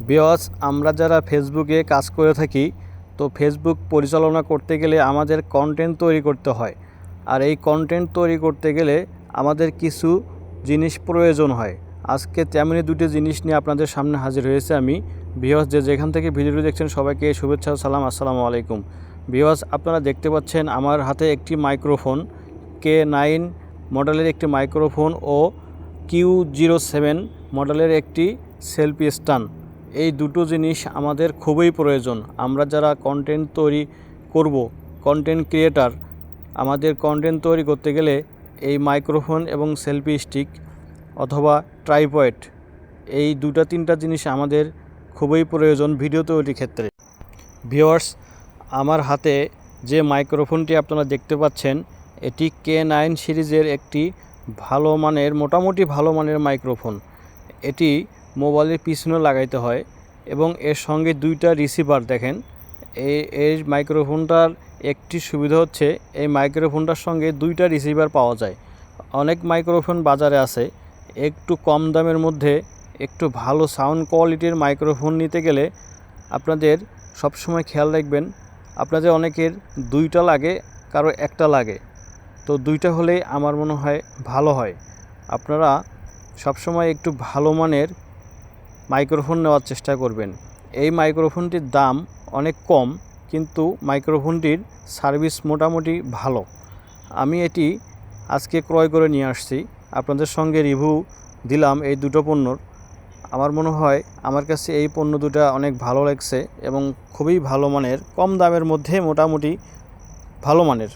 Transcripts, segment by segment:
Viewers, আমরা যারা ফেসবুকে কাজ করে থাকি, তো ফেসবুক পরিচালনা করতে গেলে আমাদের কন্টেন্ট তৈরি করতে হয়। আর এই কন্টেন্ট তৈরি করতে গেলে আমাদের কিছু জিনিস প্রয়োজন হয়। আজকে তেমনই দুটি জিনিস নিয়ে আপনাদের সামনে হাজির হয়েছে আমি। ভিউয়ার্স, যেখান থেকে ভিডিওটি দেখছেন সবাইকে শুভেচ্ছা ও সালাম, আসসালামু আলাইকুম। ভিউয়ার্স, আপনারা দেখতে পাচ্ছেন আমার হাতে একটি মাইক্রোফোন, K9 মডেলের একটি মাইক্রোফোন ও Q07 মডেলের একটি সেলফি স্ট্যান্ড। এই দুটো জিনিস আমাদের খুবই প্রয়োজন। আমরা যারা কন্টেন্ট তৈরি করব, কন্টেন্ট ক্রিয়েটার, আমাদের কন্টেন্ট তৈরি করতে গেলে এই মাইক্রোফোন এবং সেলফি স্টিক অথবা ট্রাইপড, এই দুটা তিনটা জিনিস আমাদের খুবই প্রয়োজন ভিডিও তৈরির ক্ষেত্রে। ভিউয়ার্স, আমার হাতে যে মাইক্রোফোনটি আপনারা দেখতে পাচ্ছেন, এটি K9 সিরিজের একটি ভালো মানের, মোটামুটি ভালো মানের মাইক্রোফোন। এটি মোবাইলের পিছনে লাগাইতে হয় এবং এর সঙ্গে দুইটা রিসিভার। দেখেন, এই মাইক্রোফোনটার একটি সুবিধা হচ্ছে এই মাইক্রোফোনটার সঙ্গে দুইটা রিসিভার পাওয়া যায়। অনেক মাইক্রোফোন বাজারে আছে, একটু কম দামের মধ্যে একটু ভালো সাউন্ড কোয়ালিটির মাইক্রোফোন নিতে গেলে আপনাদের সবসময় খেয়াল রাখবেন, আপনাদের অনেকের দুইটা লাগে, কারো একটা লাগে। তো দুইটা হলে আমার মনে হয় ভালো হয়। আপনারা সবসময় একটু ভালো মানের মাইক্রোফোন নেওয়ার চেষ্টা করবেন। এই মাইক্রোফোনটির দাম অনেক কম, কিন্তু মাইক্রোফোনটির সার্ভিস মোটামুটি ভালো। আমি এটি আজকে ক্রয় করে নিয়ে আসছি, আপনাদের সঙ্গে রিভিউ দিলাম এই দুটো পণ্যর। আমার মনে হয় আমার কাছে এই পণ্য দুটো অনেক ভালো লাগছে এবং খুবই ভালো মানের, কম দামের মধ্যে মোটামুটি ভালো মানের।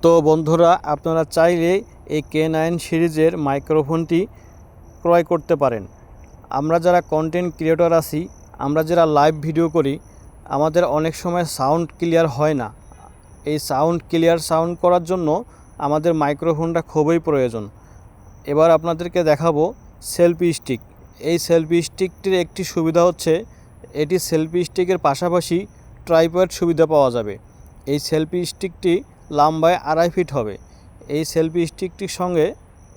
তো বন্ধুরা, আপনারা চাইলে এই K9 সিরিজের মাইক্রোফোনটি ক্রয় করতে পারেন। আমরা যারা কন্টেন্ট ক্রিয়েটর আছি, আমরা যারা লাইভ ভিডিও করি, আমাদের অনেক সময় সাউন্ড ক্লিয়ার হয় না। এই সাউন্ড করার জন্য আমাদের মাইক্রোফোনটা খুবই প্রয়োজন। এবার আপনাদেরকে দেখাবো সেলফি স্টিক। এই সেলফি স্টিকটির একটি সুবিধা হচ্ছে, এটি সেলফি স্টিকের পাশাপাশি ট্রাইপড সুবিধা পাওয়া যাবে। এই সেলফি স্টিকটি লম্বায় 2.5 ফিট হবে। এই সেলফি স্টিকটির সঙ্গে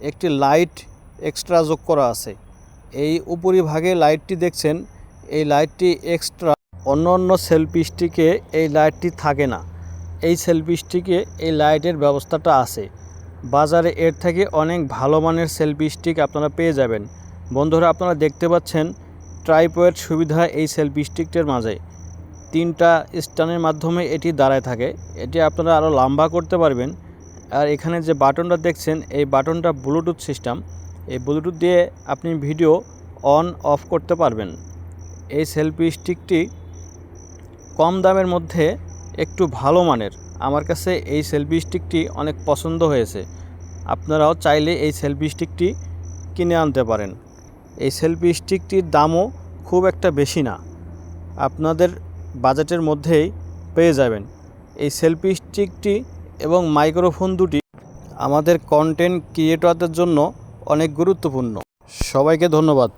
একটি লাইট এক্সট্রা যোগ করা আছে। এই উপরিভাগে লাইটটি দেখছেন, এই লাইটটি এক্সট্রা। অন্য সেলফি স্টিকে এই লাইটটি থাকে না। এই সেলফি স্টিকে এই লাইটের ব্যবস্থাটা আছে। বাজারে এর থেকে অনেক ভালো মানের সেলফি স্টিক আপনারা পেয়ে যাবেন। বন্ধুরা, আপনারা দেখতে পাচ্ছেন ট্রাইপড সুবিধা এই সেলফি স্টিকটার মাঝে। 3টা স্ট্যান্ডের মাধ্যমে এটি দাঁড়ায় থাকে। এটি আপনারা আরও লম্বা করতে পারবেন। আর এখানে যে বাটনটা দেখছেন, এই বাটনটা ব্লুটুথ সিস্টেম। এই ব্লুটুথ দিয়ে আপনি ভিডিও অন অফ করতে পারবেন। এই সেলফি স্টিকটি কম দামের মধ্যে একটু ভালো মানের। আমার কাছে এই সেলফি স্টিকটি অনেক পছন্দ হয়েছে। আপনারাও চাইলে এই সেলফি স্টিকটি কিনে আনতে পারেন। এই সেলফি স্টিকটির দামও খুব একটা বেশি না, আপনাদের বাজেটের মধ্যেই পেয়ে যাবেন। এই সেলফি স্টিকটি এবং মাইক্রোফোন দুটি আমাদের কন্টেন্ট ক্রিয়েটরদের জন্য অনেক গুরুত্বপূর্ণ। সবাইকে ধন্যবাদ।